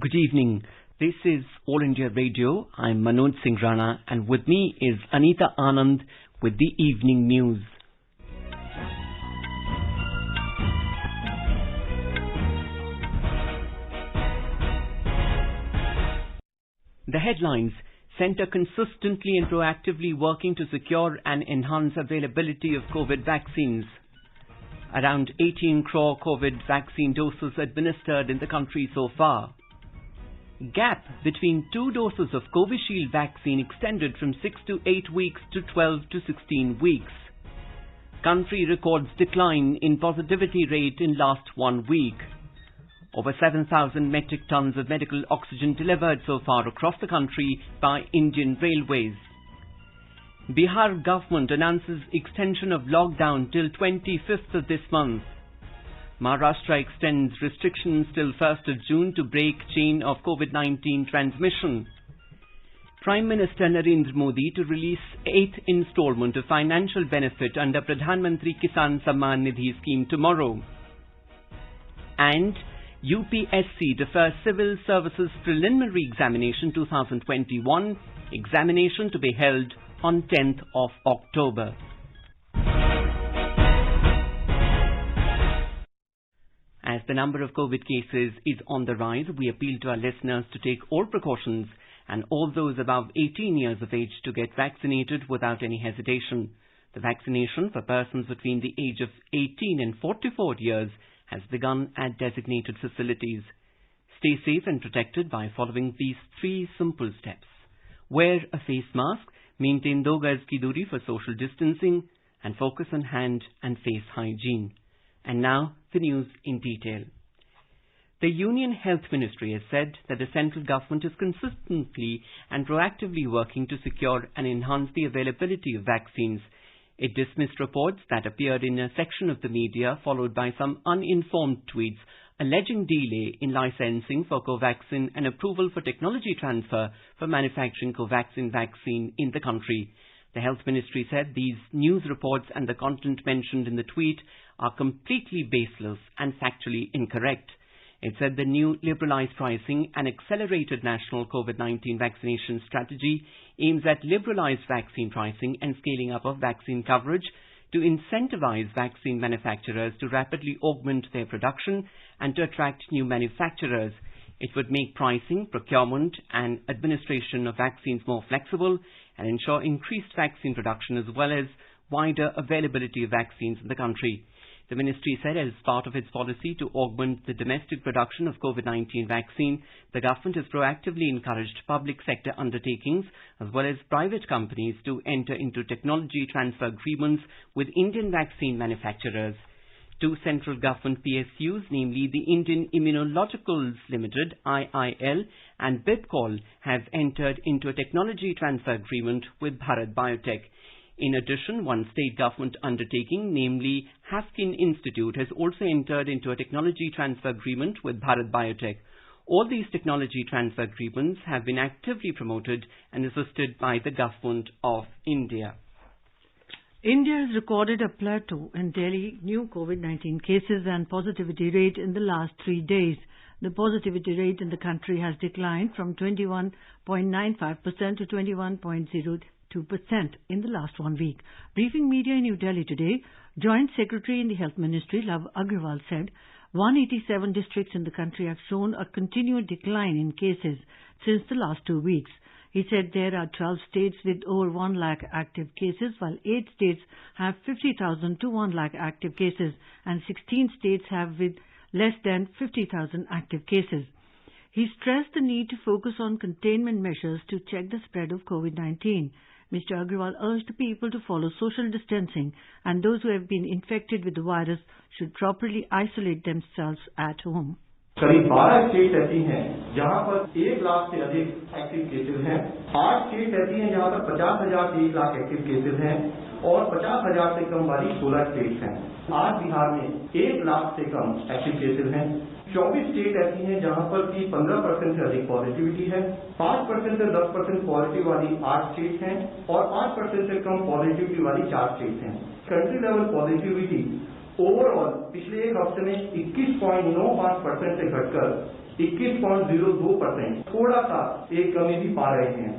Good evening. This is All India Radio. I'm Manoj Singh Rana, and with me is Anita Anand with the evening news. The headlines: Centre consistently and proactively working to secure and enhance availability of COVID vaccines. Around 18 crore COVID vaccine doses administered in the country so far. Gap between two doses of Covishield vaccine extended from 6 to 8 weeks to 12 to 16 weeks. Country records decline in positivity rate in last 1 week. Over 7,000 metric tons of medical oxygen delivered so far across the country by Indian Railways. Bihar government announces extension of lockdown till 25th of this month. Maharashtra extends restrictions till 1st of June to break chain of COVID-19 transmission. Prime Minister Narendra Modi to release 8th installment of financial benefit under Pradhan Mantri Kisan Samman Nidhi scheme tomorrow. And UPSC defers Civil Services Preliminary Examination 2021, examination to be held on 10th of October. As the number of COVID cases is on the rise, we appeal to our listeners to take all precautions and all those above 18 years of age to get vaccinated without any hesitation. The vaccination for persons between the age of 18 and 44 years has begun at designated facilities. Stay safe and protected by following these 3 simple steps. Wear a face mask, maintain 2 gaz ki duri for social distancing, and focus on hand and face hygiene. And now, the news in detail. The Union Health Ministry has said that the central government is consistently and proactively working to secure and enhance the availability of vaccines. It dismissed reports that appeared in a section of the media, followed by some uninformed tweets alleging delay in licensing for Covaxin and approval for technology transfer for manufacturing Covaxin vaccine in the country. The Health Ministry said these news reports and the content mentioned in the tweet are completely baseless and factually incorrect. It said the new liberalized pricing and accelerated national COVID-19 vaccination strategy aims at liberalized vaccine pricing and scaling up of vaccine coverage to incentivize vaccine manufacturers to rapidly augment their production and to attract new manufacturers. It would make pricing, procurement and administration of vaccines more flexible and ensure increased vaccine production as well as wider availability of vaccines in the country. The ministry said as part of its policy to augment the domestic production of COVID-19 vaccine, the government has proactively encouraged public sector undertakings as well as private companies to enter into technology transfer agreements with Indian vaccine manufacturers. 2 central government PSUs, namely the Indian Immunologicals Limited (IIL) and Bipcol, have entered into a technology transfer agreement with Bharat Biotech. In addition, 1 state government undertaking, namely Haskins Institute, has also entered into a technology transfer agreement with Bharat Biotech. All these technology transfer agreements have been actively promoted and assisted by the Government of India. India has recorded a plateau in daily new COVID-19 cases and positivity rate in the last 3 days. The positivity rate in the country has declined from 21.95% to 21.02% in the last 1 week. Briefing media in New Delhi today, Joint Secretary in the Health Ministry, Love Agrawal, said 187 districts in the country have shown a continued decline in cases since the last 2 weeks. He said there are 12 states with over 1 lakh active cases, while 8 states have 50,000 to 1 lakh active cases, and 16 states have with less than 50,000 active cases. He stressed the need to focus on containment measures to check the spread of COVID-19. Mr. Agrawal urged people to follow social distancing, and those who have been infected with the virus should properly isolate themselves at home. करीब 12 state ऐसी हैं जहां पर 1 लाख से अधिक active cases हैं। 8 state ऐसी हैं जहां पर 50,000 से 1 लाख एक्टिव केसेस हैं और 50,000 से कम वाली 16 स्टेट हैं। आज बिहार में 1 लाख से कम एक्टिव केसेस हैं। 24 स्टेट ऐसी हैं जहां पर की 15% से अधिक पॉजिटिविटी है। 5% से 10% पॉजिटिव वाली 8 स्टेट हैं और 5% से कम पॉजिटिविटी वाली 4 स्टेट हैं। कंट्री लेवल पॉजिटिविटी ओवरऑल पिछले 1 हफ्ते में 21.95% से घटकर 21.02%, थोड़ा सा एक कमी भी पा रहे हैं।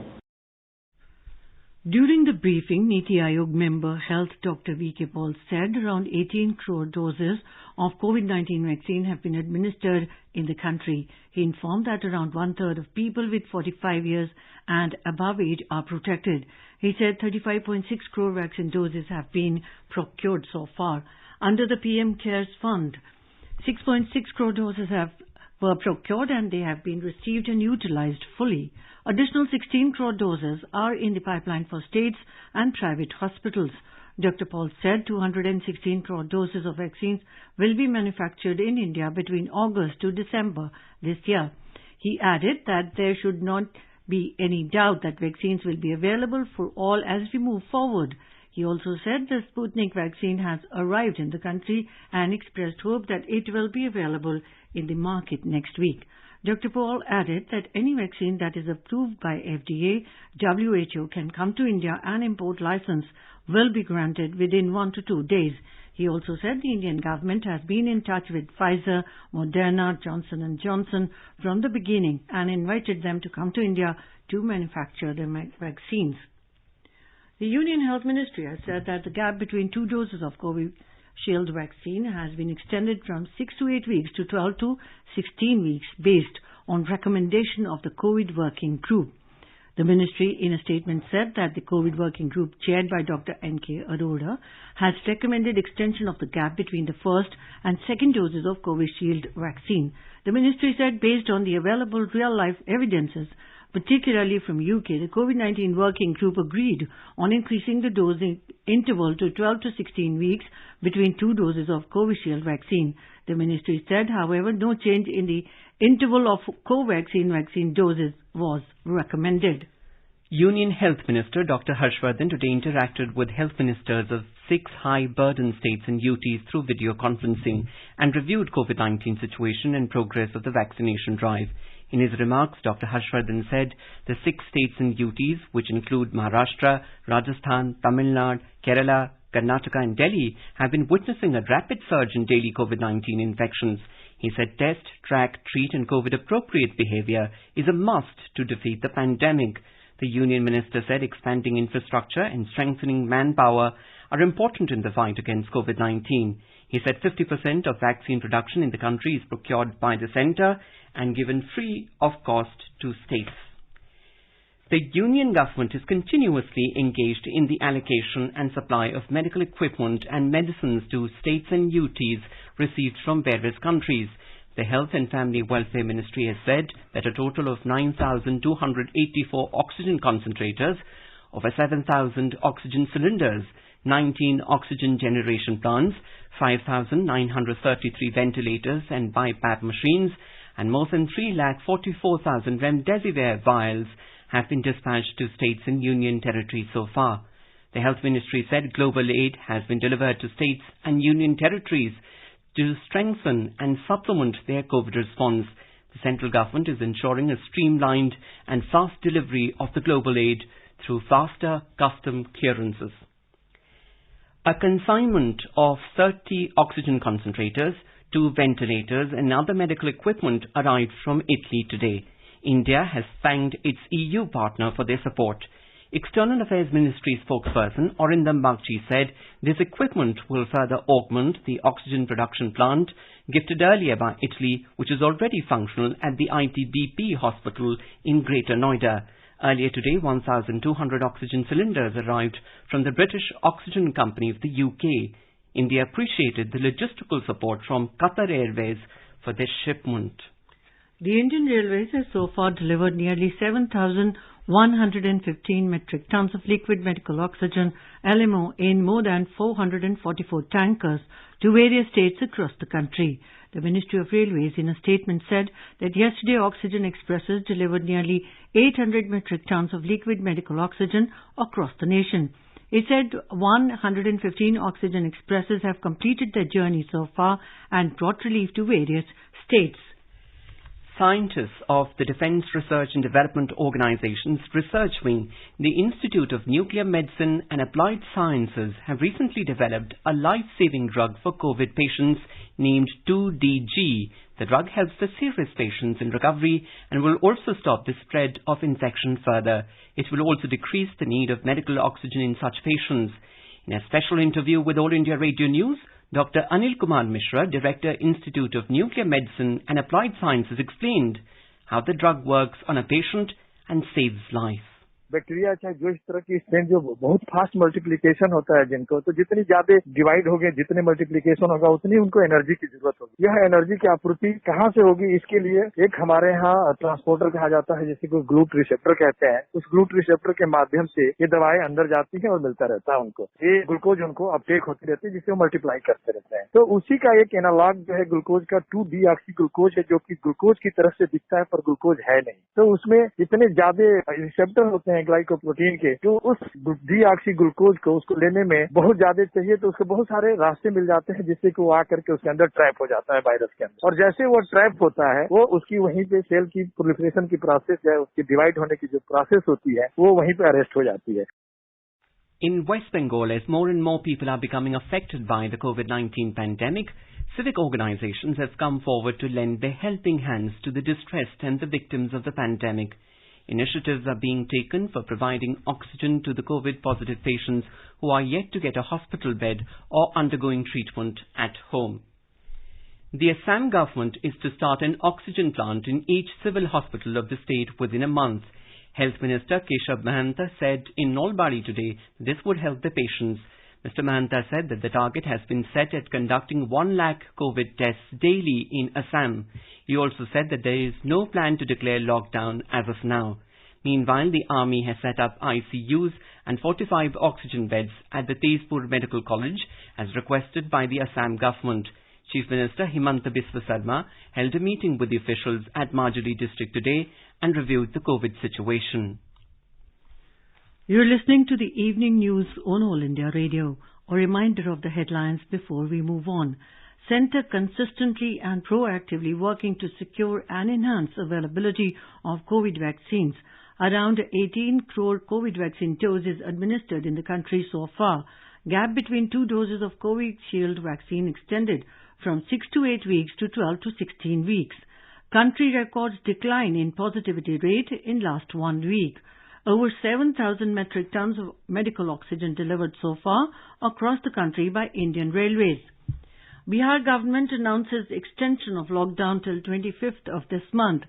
During the briefing, Niti Aayog member Health Dr. V.K. Paul said around 18 crore doses of COVID-19 vaccine have been administered in the country. He informed that around one-third of people with 45 years and above age are protected. He said 35.6 crore vaccine doses have been procured so far. Under the PM CARES Fund, 6.6 crore doses were procured and they have been received and utilized fully. Additional 16 crore doses are in the pipeline for states and private hospitals. Dr. Paul said 216 crore doses of vaccines will be manufactured in India between August to December this year. He added that there should not be any doubt that vaccines will be available for all as we move forward. He also said the Sputnik vaccine has arrived in the country and expressed hope that it will be available in the market next week. Dr. Paul added that any vaccine that is approved by FDA, WHO can come to India and import license will be granted within 1 to 2 days. He also said the Indian government has been in touch with Pfizer, Moderna, Johnson & Johnson from the beginning and invited them to come to India to manufacture the vaccines. The Union Health Ministry has said that the gap between 2 doses of Covishield vaccine has been extended from 6 to 8 weeks to 12 to 16 weeks based on recommendation of the COVID Working Group. The ministry in a statement said that the COVID Working Group chaired by Dr. N.K. Arora has recommended extension of the gap between the first and second doses of Covishield vaccine. The ministry said based on the available real-life evidences, particularly from UK, the COVID-19 Working Group agreed on increasing the dosing interval to 12 to 16 weeks between 2 doses of Covishield vaccine. The ministry said, however, no change in the interval of Covaxin vaccine doses was recommended. Union Health Minister Dr. Harshvardhan today interacted with health ministers of 6 high-burden states and UTs through video conferencing and reviewed COVID-19 situation and progress of the vaccination drive. In his remarks, Dr. Harshvardhan said the 6 states and UTs, which include Maharashtra, Rajasthan, Tamil Nadu, Kerala, Karnataka and Delhi, have been witnessing a rapid surge in daily COVID-19 infections. He said test, track, treat and COVID-appropriate behavior is a must to defeat the pandemic. The Union Minister said expanding infrastructure and strengthening manpower are important in the fight against COVID-19. He said 50% of vaccine production in the country is procured by the centre and given free of cost to states. The Union government is continuously engaged in the allocation and supply of medical equipment and medicines to states and UTs received from various countries. The Health and Family Welfare Ministry has said that a total of 9,284 oxygen concentrators, over 7,000 oxygen cylinders, 19 oxygen generation plants, 5,933 ventilators and BiPAP machines, and more than 3,44,000 remdesivir vials have been dispatched to states and union territories so far. The Health Ministry said global aid has been delivered to states and union territories to strengthen and supplement their COVID response. The central government is ensuring a streamlined and fast delivery of the global aid through faster custom clearances. A consignment of 30 oxygen concentrators, 2 ventilators and other medical equipment arrived from Italy today. India has thanked its EU partner for their support. External Affairs Ministry spokesperson Arindam Bagchi said this equipment will further augment the oxygen production plant gifted earlier by Italy, which is already functional at the ITBP hospital in Greater Noida. Earlier today, 1,200 oxygen cylinders arrived from the British Oxygen Company of the UK. India appreciated the logistical support from Qatar Airways for this shipment. The Indian Railways has so far delivered nearly 7,115 metric tons of liquid medical oxygen, LMO, in more than 444 tankers to various states across the country. The Ministry of Railways in a statement said that yesterday oxygen expresses delivered nearly 800 metric tons of liquid medical oxygen across the nation. It said 115 oxygen expresses have completed their journey so far and brought relief to various states. Scientists of the Defence Research and Development Organization's research wing, the Institute of Nuclear Medicine and Applied Sciences, have recently developed a life-saving drug for COVID patients named 2DG. The drug helps the serious patients in recovery and will also stop the spread of infection further. It will also decrease the need of medical oxygen in such patients. In a special interview with All India Radio News, Dr. Anil Kumar Mishra, Director, Institute of Nuclear Medicine and Applied Sciences, explained how the drug works on a patient and saves life. Bacteria चाहे जो इस तरह की strain जो बहुत fast multiplication होता है जिनको, तो जितनी ज्यादा डिवाइड होंगे, जितने मल्टीप्लिकेशन होगा उतनी उनको एनर्जी की जरूरत होगी। यह एनर्जी की आपूर्ति कहाँ से होगी, इसके लिए एक हमारे यहाँ ट्रांसपोर्टर कहा जाता है, जिसे को ग्लूट रिसेप्टर कहते हैं। उस ग्लूट रिसेप्टर के माध्यम से ये दवाएं अंदर जाती है और मिलता रहता है उनको। ये ग्लूकोज उनको अपटेक होती रहती है, जिससे वो मल्टीप्लाई करते रहते हैं। तो उसी का एक एनालॉग जो है ग्लूकोज का 2-डीऑक्सी ग्लूकोज है, जो कि ग्लूकोज की तरफ से दिखता है पर ग्लूकोज है नहीं। तो उसमें इतने ज्यादा रिसेप्टर होते हैं ग्लाइकोप्रोटीन के, जो उस डीऑक्सी ग्लूकोज को उसको लेने में बहुत ज्यादा चाहिए, तो उसको बहुत सारे रास्ते मिल जाते हैं, जिससे कि वो आकर के उसके अंदर ट्रैप हो जाता है वायरस के अंदर। और जैसे वो ट्रैप होता है, वो उसकी वहीं पे सेल की प्रोलिफरेशन की प्रोसेस है, उसकी डिवाइड होने की जो प्रोसेस होती है, वो वहीं पे अरेस्ट हो जाती है। In West Bengal, as more and more people are becoming affected by the COVID-19 pandemic, civic organizations have come forward to lend their helping hands to the distressed and the victims of the pandemic. Initiatives are being taken for providing oxygen to the COVID-positive patients who are yet to get a hospital bed or undergoing treatment at home. The Assam government is to start an oxygen plant in each civil hospital of the state within a month. Health Minister Keshav Mahanta said in Nolbari today this would help the patients. Mr. Mahanta said that the target has been set at conducting 1 lakh COVID tests daily in Assam. He also said that there is no plan to declare lockdown as of now. Meanwhile, the army has set up ICUs and 45 oxygen beds at the Tezpur Medical College as requested by the Assam government. Chief Minister Himanta Biswa Sarma held a meeting with the officials at Majuli district today and reviewed the COVID situation. You're listening to the evening news on All India Radio. A reminder of the headlines before we move on. Centre consistently and proactively working to secure and enhance availability of COVID vaccines. Around 18 crore COVID vaccine doses administered in the country so far. Gap between 2 doses of Covishield vaccine extended from 6 to 8 weeks to 12 to 16 weeks. Country records decline in positivity rate in last 1 week. Over 7,000 metric tons of medical oxygen delivered so far across the country by Indian Railways. Bihar government announces extension of lockdown till 25th of this month.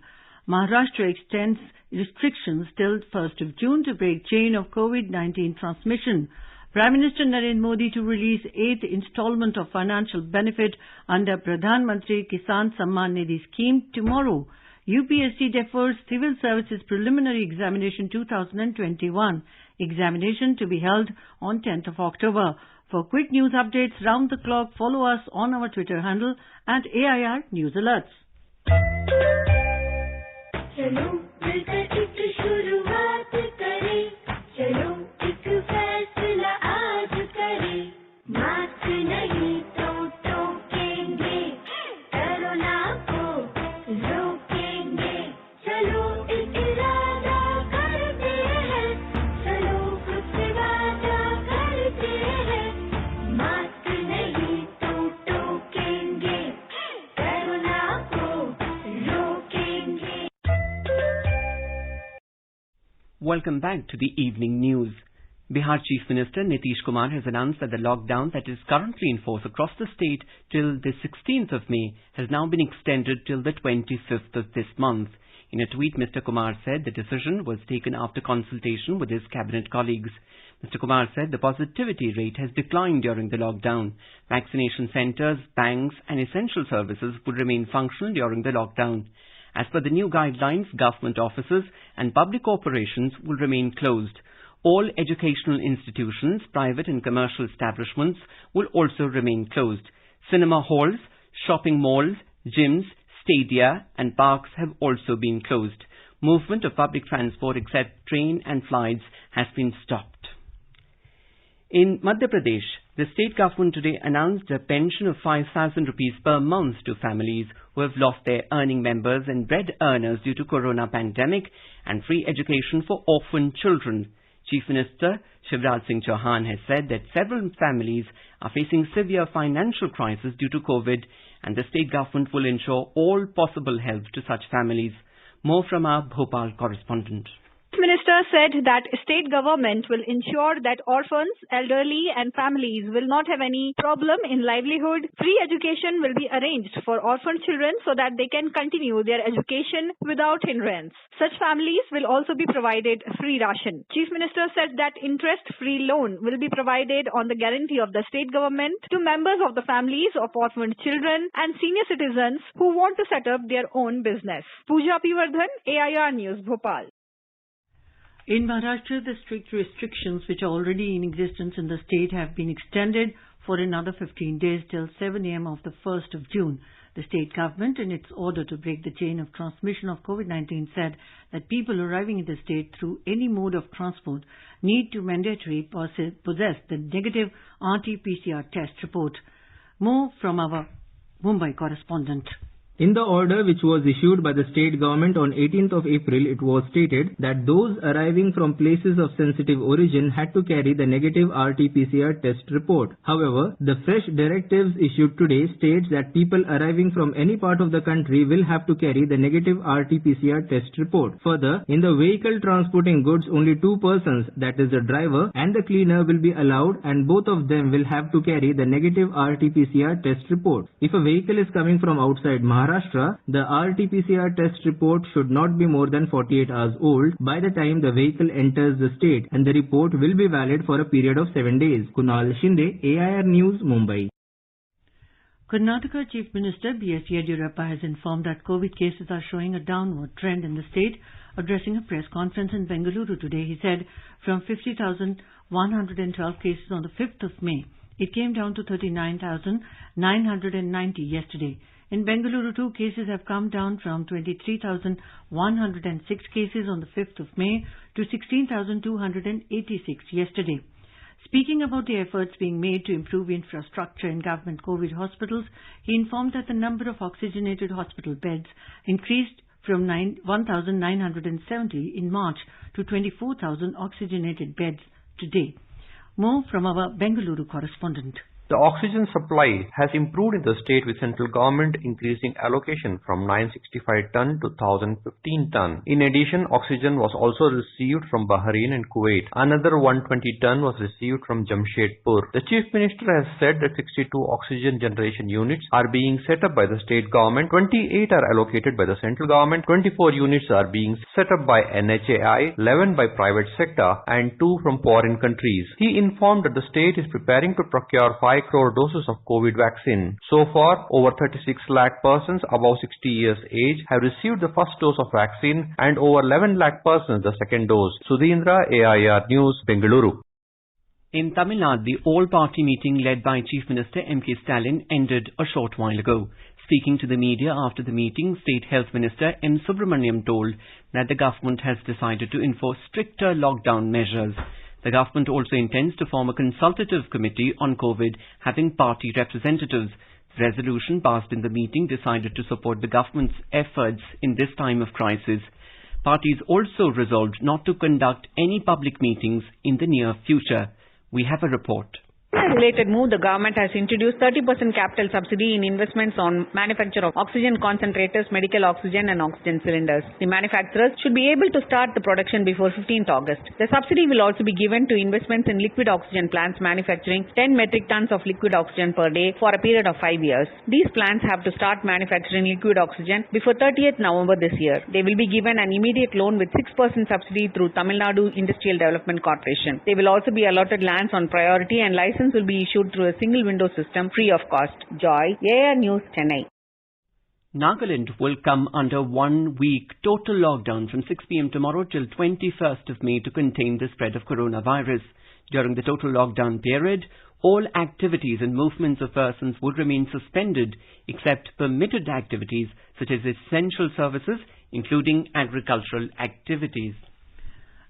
Maharashtra extends restrictions till 1st of June to break chain of COVID-19 transmission. Prime Minister Narendra Modi to release 8th installment of financial benefit under Pradhan Mantri Kisan Samman Nidhi scheme tomorrow. UPSC defers Civil Services Preliminary Examination 2021. Examination to be held on 10th of October. For quick news updates round the clock, follow us on our Twitter handle at AIR News Alerts. चलो मिलकर एक शुरुआत करें, चलो एक फैसला आज करें, मास्क नहीं तो टोकेंगे, कोरोना को रोकेंगे, चलो एक इरादा करते हैं, चलो खुद से वादा करते हैं, मास्क नहीं तो टोकेंगे, कोरोना को रोकेंगे। Welcome back to the evening news. Bihar Chief Minister Nitish Kumar has announced that the lockdown that is currently in force across the state till the 16th of May has now been extended till the 25th of this month. In a tweet, Mr. Kumar said the decision was taken after consultation with his cabinet colleagues. Mr. Kumar said the positivity rate has declined during the lockdown. Vaccination centres, banks and essential services would remain functional during the lockdown. As per the new guidelines, government offices and public corporations will remain closed. All educational institutions, private and commercial establishments will also remain closed. Cinema halls, shopping malls, gyms, stadia and parks have also been closed. Movement of public transport except train and flights has been stopped. In Madhya Pradesh, The state government today announced a pension of 5,000 rupees per month to families who have lost their earning members and bread earners due to corona pandemic, and free education for orphan children. Chief Minister Shivraj Singh Chauhan has said that several families are facing severe financial crisis due to COVID, and the state government will ensure all possible help to such families. More from our Bhopal correspondent. The Minister said that state government will ensure that orphans, elderly and families will not have any problem in livelihood. Free education will be arranged for orphan children so that they can continue their education without hindrance. Such families will also be provided free ration. Chief Minister said that interest-free loan will be provided on the guarantee of the state government to members of the families of orphaned children and senior citizens who want to set up their own business. Pooja Pivardhan, AIR News, Bhopal. In Maharashtra, the strict restrictions which are already in existence in the state have been extended for another 15 days till 7 a.m. of the 1st of June. The state government, in its order to break the chain of transmission of COVID-19, said that people arriving in the state through any mode of transport need to mandatorily possess the negative RT-PCR test report. More from our Mumbai correspondent. In the order which was issued by the state government on 18th of April, it was stated that those arriving from places of sensitive origin had to carry the negative RT-PCR test report. However, the fresh directives issued today states that people arriving from any part of the country will have to carry the negative RT-PCR test report. Further, in the vehicle transporting goods, only two persons, that is the driver and the cleaner, will be allowed, and both of them will have to carry the negative RT-PCR test report. If a vehicle is coming from outside Maharashtra, the RT-PCR test report should not be more than 48 hours old by the time the vehicle enters the state, and the report will be valid for a period of 7 days. Kunal Shinde, AIR News, Mumbai. Karnataka Chief Minister B.S. Yediyurappa has informed that COVID cases are showing a downward trend in the state. Addressing a press conference in Bengaluru today, he said from 50,112 cases on the 5th of May, it came down to 39,990 yesterday. In Bengaluru, too, cases have come down from 23,106 cases on the 5th of May to 16,286 yesterday. Speaking about the efforts being made to improve infrastructure in government COVID hospitals, he informed that the number of oxygenated hospital beds increased from 1,970 in March to 24,000 oxygenated beds today. More from our Bengaluru correspondent. The oxygen supply has improved in the state, with central government increasing allocation from 965 ton to 1015 ton. In addition, oxygen was also received from Bahrain and Kuwait. Another 120 ton was received from Jamshedpur. The Chief Minister has said that 62 oxygen generation units are being set up by the state government, 28 are allocated by the central government, 24 units are being set up by NHAI, 11 by private sector and 2 from foreign countries. He informed that the state is preparing to procure 5 crore doses of COVID vaccine. So far, over 36 lakh persons above 60 years age have received the first dose of vaccine, and over 11 lakh persons the second dose. Sudhindra, AIR News, Bengaluru. In Tamil Nadu, the all-party meeting led by Chief Minister M.K. Stalin ended a short while ago. Speaking to the media after the meeting, State Health Minister M. Subramaniam told that the government has decided to enforce stricter lockdown measures. The government also intends to form a consultative committee on COVID having party representatives. The resolution passed in the meeting decided to support the government's efforts in this time of crisis. Parties also resolved not to conduct any public meetings in the near future. We have a report. In a related move, the government has introduced 30% capital subsidy in investments on manufacture of oxygen concentrators, medical oxygen and oxygen cylinders. The manufacturers should be able to start the production before 15th August. The subsidy will also be given to investments in liquid oxygen plants manufacturing 10 metric tons of liquid oxygen per day for a period of 5 years. These plants have to start manufacturing liquid oxygen before 30th November this year. They will be given an immediate loan with 6% subsidy through Tamil Nadu Industrial Development Corporation. They will also be allotted lands on priority, and license will be issued through a single window system free of cost. Joy, AIR News, Chennai. Nagaland will come under 1 week total lockdown from 6 p.m. tomorrow till 21st of May to contain the spread of coronavirus. During the total lockdown period, all activities and movements of persons would remain suspended except permitted activities such as essential services, including agricultural activities.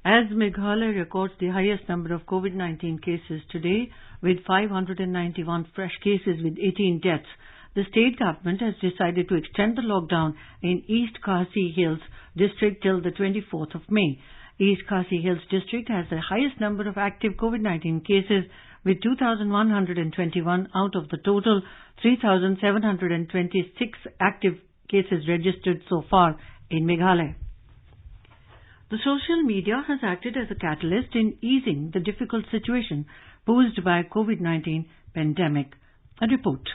As Meghalaya records the highest number of COVID-19 cases today, with 591 fresh cases with 18 deaths, the state government has decided to extend the lockdown in East Khasi Hills district till the 24th of May. East Khasi Hills district has the highest number of active COVID-19 cases with 2,121 out of the total 3,726 active cases registered so far in Meghalaya. The social media has acted as a catalyst in easing the difficult situation posed by COVID-19 pandemic. A report.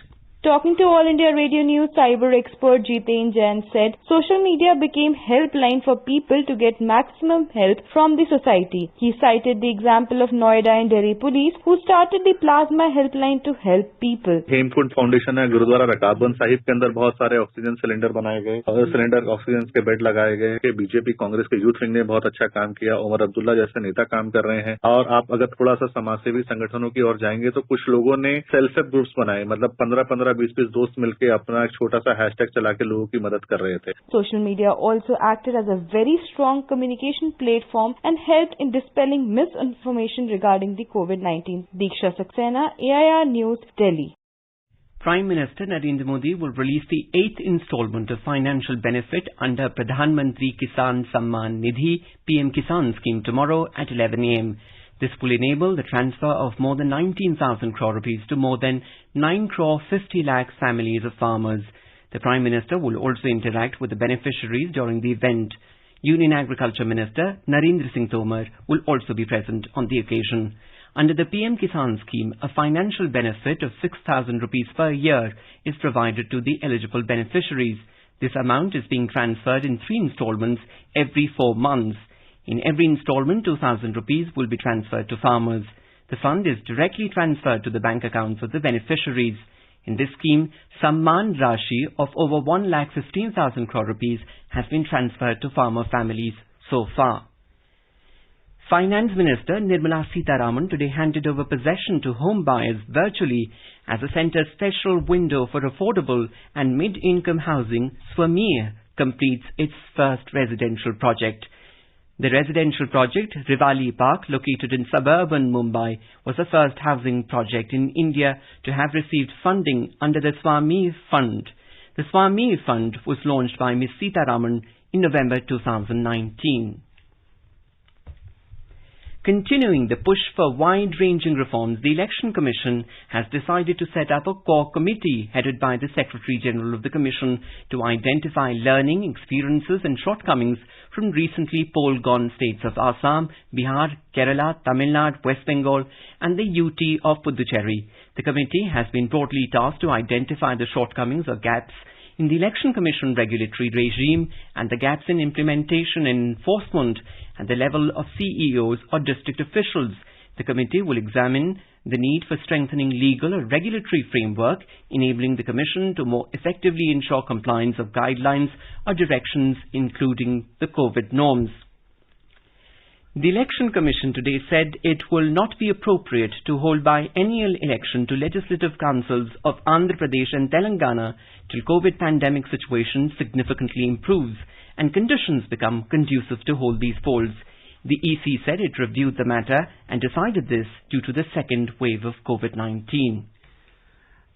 Talking to All India Radio News, cyber expert Jiten Jain said social media became helpline for people to get maximum help from the society. He cited the example of Noida and Delhi police who started the plasma helpline to help people. Hemkund foundation है गुरुद्वारा रकाबगंज साहिब के अंदर बहुत सारे oxygen cylinder बनाए गए और cylinder oxygen के bed लगाए गए। बीजेपी कांग्रेस के यूथ विंग ने बहुत अच्छा काम किया। उमर अब्दुल्ला जैसे नेता काम कर रहे हैं। और आप अगर थोड़ा सा समाजसेवी संगठनों की ओर जाएंगे तो कुछ लोगों ने सेल्फ हेल्प ग्रुप्स बनाए, मतलब 15-15 20-20 दोस्त मिलकर अपना एक छोटा सा हैशटैग चला के लोगों की मदद कर रहे थे। Social media also acted as a very strong communication platform and helped in dispelling misinformation regarding the COVID-19. Diksha Saxena, AIR News, Delhi. Prime Minister Narendra Modi will release the 8th installment of financial benefit under Pradhan Mantri Kisan Samman Nidhi PM Kisan scheme tomorrow at 11 a.m. This will enable the transfer of more than 19,000 crore rupees to more than 9 crore 50 lakh families of farmers. The Prime Minister will also interact with the beneficiaries during the event. Union Agriculture Minister Narendra Singh Tomar will also be present on the occasion. Under the PM Kisan scheme, a financial benefit of 6,000 rupees per year is provided to the eligible beneficiaries. This amount is being transferred in 3 installments every 4 months. In every installment, 2,000 rupees will be transferred to farmers. The fund is directly transferred to the bank accounts of the beneficiaries. In this scheme, Samman Rashi of over 1,15,000 crore rupees has been transferred to farmer families so far. Finance Minister Nirmala Sitharaman today handed over possession to home buyers virtually as the centre's special window for affordable and mid-income housing, Swamir, completes its first residential project. The residential project, Rivali Park, located in suburban Mumbai, was the first housing project in India to have received funding under the Swamir Fund. The Swamir Fund was launched by Ms. Sitharaman in November 2019. Continuing the push for wide-ranging reforms, the Election Commission has decided to set up a core committee headed by the Secretary-General of the Commission to identify learning, experiences and shortcomings from recently poll-gone states of Assam, Bihar, Kerala, Tamil Nadu, West Bengal and the UT of Puducherry. The committee has been broadly tasked to identify the shortcomings or gaps in the Election Commission regulatory regime and the gaps in implementation and enforcement at the level of CEOs or district officials. The committee will examine the need for strengthening legal or regulatory framework, enabling the Commission to more effectively ensure compliance of guidelines or directions, including the COVID norms. The Election Commission today said it will not be appropriate to hold biennial election to legislative councils of Andhra Pradesh and Telangana till COVID pandemic situation significantly improves and conditions become conducive to hold these polls. The EC said it reviewed the matter and decided this due to the second wave of COVID-19.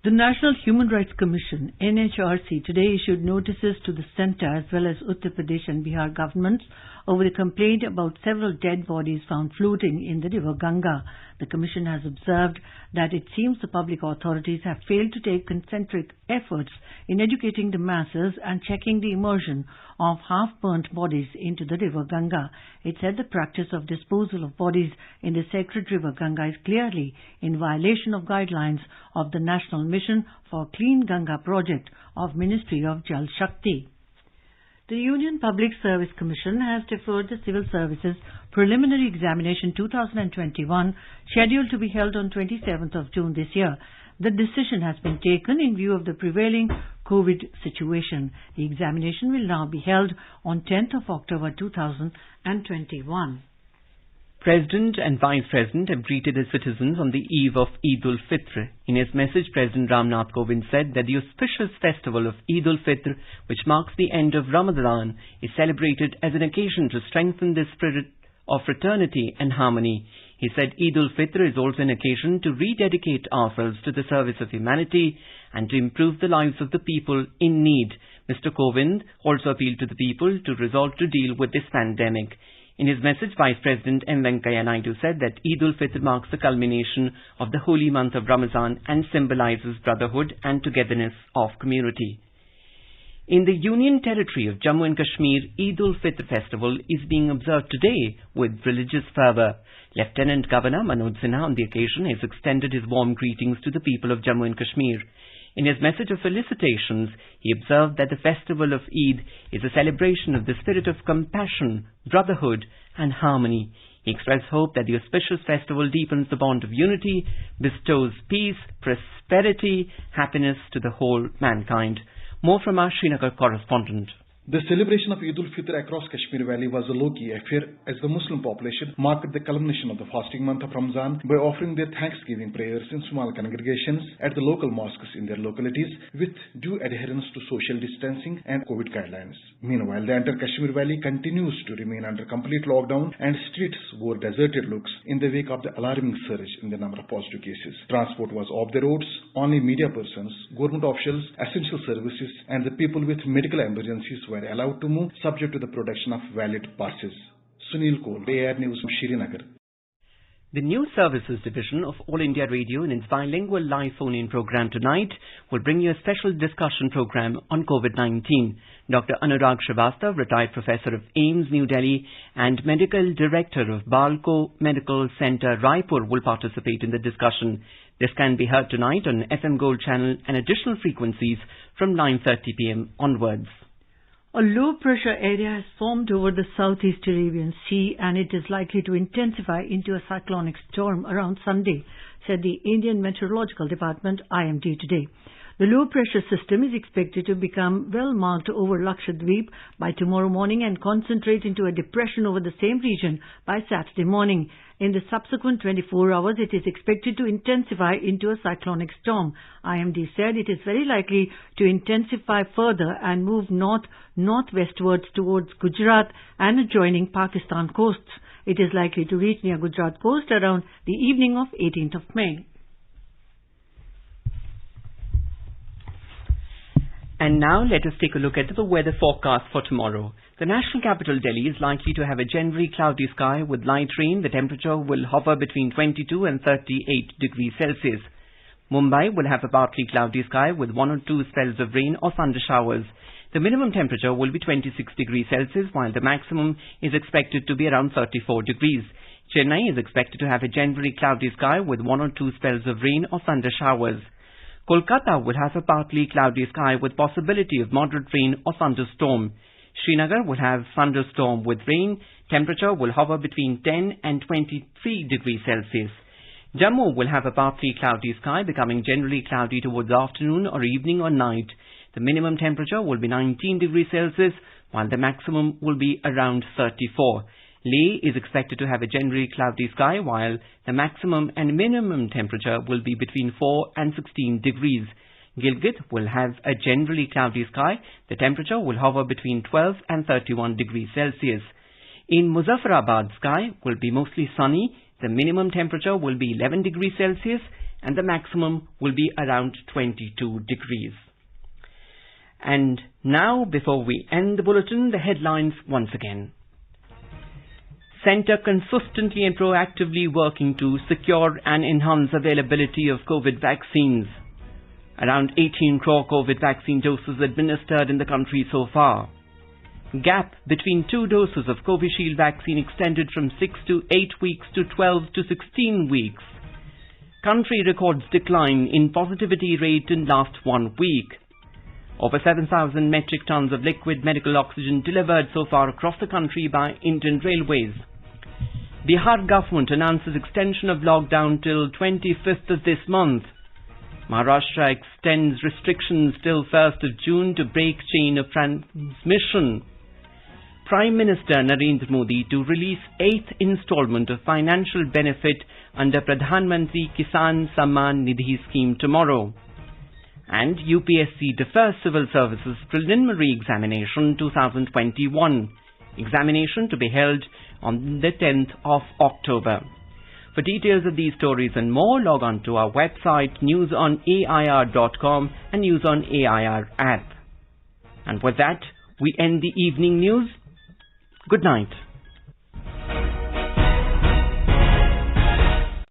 The National Human Rights Commission, NHRC, today issued notices to the centre as well as Uttar Pradesh and Bihar governments over a complaint about several dead bodies found floating in the river Ganga. The Commission has observed that it seems the public authorities have failed to take concentric efforts in educating the masses and checking the immersion of half-burnt bodies into the river Ganga. It said the practice of disposal of bodies in the sacred river Ganga is clearly in violation of guidelines of the National Mission for Clean Ganga project of Ministry of Jal Shakti. The Union Public Service Commission has deferred the Civil Services Preliminary Examination 2021 scheduled to be held on 27th of June this year. The decision has been taken in view of the prevailing COVID situation. The examination will now be held on 10th of October 2021. President and Vice President have greeted his citizens on the eve of Eid ul-Fitr. In his message, President Ramnath Kovind said that the auspicious festival of Eid ul-Fitr, which marks the end of Ramadan, is celebrated as an occasion to strengthen the spirit of fraternity and harmony. He said Eid ul-Fitr is also an occasion to rededicate ourselves to the service of humanity and to improve the lives of the people in need. Mr. Kovind also appealed to the people to resolve to deal with this pandemic. In his message, Vice President M. Venkaiah Naidu said that Eid ul-Fitr marks the culmination of the holy month of Ramadan and symbolizes brotherhood and togetherness of community. In the Union Territory of Jammu and Kashmir, Eid ul-Fitr festival is being observed today with religious fervour. Lieutenant Governor Manoj Sinha on the occasion has extended his warm greetings to the people of Jammu and Kashmir. In his message of felicitations, he observed that the festival of Eid is a celebration of the spirit of compassion, brotherhood and harmony. He expressed hope that the auspicious festival deepens the bond of unity, bestows peace, prosperity, happiness to the whole mankind. More from our Srinagar correspondent. The celebration of Eid ul-Fitr across Kashmir Valley was a low-key affair as the Muslim population marked the culmination of the fasting month of Ramadan by offering their thanksgiving prayers in small congregations at the local mosques in their localities with due adherence to social distancing and COVID guidelines. Meanwhile, the entire Kashmir Valley continues to remain under complete lockdown and streets wore deserted looks in the wake of the alarming surge in the number of positive cases. Transport was off the roads, only media persons, government officials, essential services and the people with medical emergencies were allowed to move subject to the production of valid passes. Sunil Kohl, AR News from Srinagar. The News Services Division of All India Radio in its bilingual live phone-in program tonight will bring you a special discussion program on COVID-19. Dr. Anurag Srivastava, retired professor of AIIMS, New Delhi and medical director of Balco Medical Center, Raipur, will participate in the discussion. This can be heard tonight on FM Gold channel and additional frequencies from 9:30 p.m. onwards. A low-pressure area has formed over the Southeast Arabian Sea and it is likely to intensify into a cyclonic storm around Sunday, said the Indian Meteorological Department IMD today. The low-pressure system is expected to become well marked over Lakshadweep by tomorrow morning and concentrate into a depression over the same region by Saturday morning. In the subsequent 24 hours, it is expected to intensify into a cyclonic storm. IMD said it is very likely to intensify further and move northwestwards towards Gujarat and adjoining Pakistan coasts. It is likely to reach near Gujarat coast around the evening of 18th of May. And now let us take a look at the weather forecast for tomorrow. The national capital Delhi is likely to have a generally cloudy sky with light rain. The temperature will hover between 22 and 38 degrees Celsius. Mumbai will have a partly cloudy sky with 1 or 2 spells of rain or thunder showers. The minimum temperature will be 26 degrees Celsius while the maximum is expected to be around 34 degrees. Chennai is expected to have a generally cloudy sky with 1 or 2 spells of rain or thunder showers. Kolkata will have a partly cloudy sky with possibility of moderate rain or thunderstorm. Srinagar will have thunderstorm with rain. Temperature will hover between 10 and 23 degrees Celsius. Jammu will have a partly cloudy sky becoming generally cloudy towards afternoon or evening or night. The minimum temperature will be 19 degrees Celsius while the maximum will be around 34. Leh is expected to have a generally cloudy sky while the maximum and minimum temperature will be between 4 and 16 degrees. Gilgit will have a generally cloudy sky. The temperature will hover between 12 and 31 degrees Celsius. In Muzaffarabad, sky will be mostly sunny. The minimum temperature will be 11 degrees Celsius and the maximum will be around 22 degrees. And now, before we end the bulletin, the headlines once again. Centre consistently and proactively working to secure and enhance availability of COVID vaccines. Around 18 crore COVID vaccine doses administered in the country so far. Gap between 2 doses of Covishield vaccine extended from 6 to 8 weeks to 12 to 16 weeks. Country records decline in positivity rate in last 1 week. Over 7,000 metric tons of liquid medical oxygen delivered so far across the country by Indian Railways. Bihar government announces extension of lockdown till 25th of this month. Maharashtra extends restrictions till 1st of June to break chain of transmission. Prime Minister Narendra Modi to release 8th installment of financial benefit under Pradhan Mantri Kisan Samman Nidhi scheme tomorrow. And UPSC defers civil services preliminary examination 2021. Examination to be held on the 10th of October. For details of these stories and more, log on to our website newsonair.com and News on AIR app. And with that, we end the evening news. Good night.